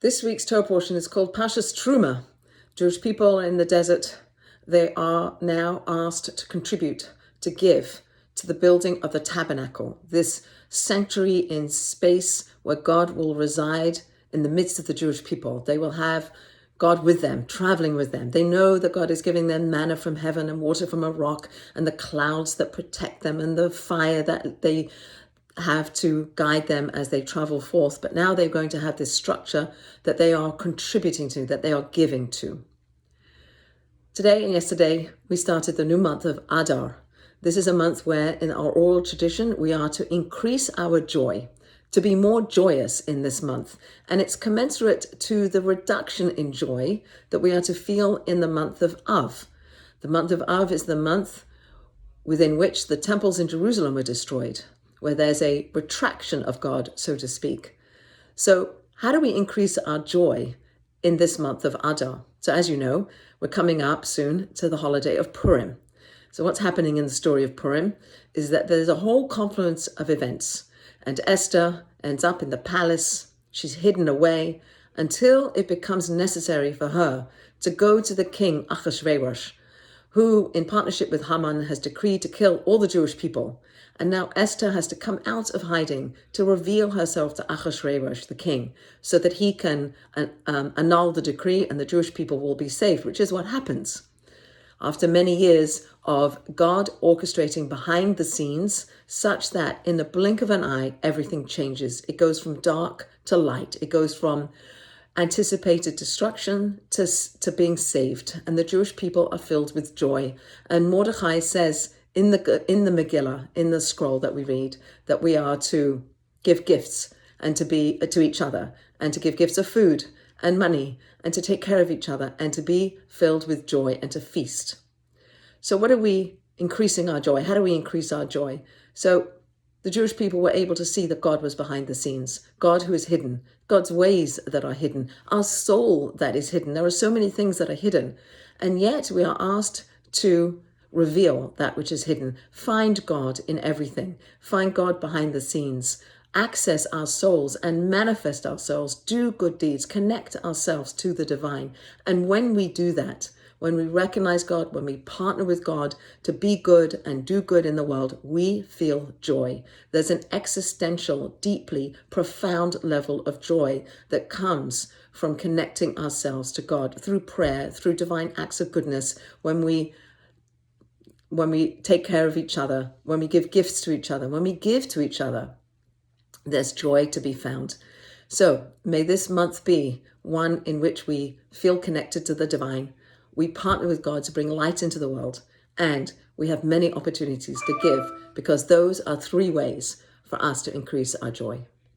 This week's Torah portion is called Parashat Teruma. Jewish people in the desert, they are now asked to contribute, to give to the building of the tabernacle, this sanctuary in space where God will reside in the midst of the Jewish people. They will have God with them, traveling with them. They know that God is giving them manna from heaven and water from a rock and the clouds that protect them and the fire that they have to guide them as they travel forth. But now they're going to have this structure that they are contributing to, that they are giving to. Today and yesterday, we started the new month of Adar. This is a month where in our oral tradition, we are to increase our joy, to be more joyous in this month. And it's commensurate to the reduction in joy that we are to feel in the month of Av. The month of Av is the month within which the temples in Jerusalem were destroyed, where there's a retraction of God, so to speak. So how do we increase our joy in this month of Adar? So as you know, we're coming up soon to the holiday of Purim. So what's happening in the story of Purim is that there's a whole confluence of events, and Esther ends up in the palace. She's hidden away until it becomes necessary for her to go to the king Achashverosh, who in partnership with Haman has decreed to kill all the Jewish people. And now Esther has to come out of hiding to reveal herself to Achashverosh, the king, so that he can annul the decree and the Jewish people will be saved, which is what happens. After many years of God orchestrating behind the scenes, such that in the blink of an eye, everything changes. It goes from dark to light. It goes from anticipated destruction to being saved. And the Jewish people are filled with joy. And Mordechai says in the Megillah, in the scroll that we read, that we are to give gifts and to be to each other and to give gifts of food and money and to take care of each other and to be filled with joy and to feast. So what are we increasing our joy? How do we increase our joy? So the Jewish people were able to see that God was behind the scenes, God who is hidden, God's ways that are hidden, our soul that is hidden. There are so many things that are hidden, and yet we are asked to reveal that which is hidden, find God in everything, find God behind the scenes, access our souls and manifest ourselves, do good deeds, connect ourselves to the divine. And when we do that, when we recognize God, when we partner with God to be good and do good in the world, we feel joy. There's an existential, deeply profound level of joy that comes from connecting ourselves to God through prayer, through divine acts of goodness, when we take care of each other, when we give gifts to each other, when we give to each other. There's joy to be found. So may this month be one in which we feel connected to the divine. We partner with God to bring light into the world, and we have many opportunities to give, because those are three ways for us to increase our joy.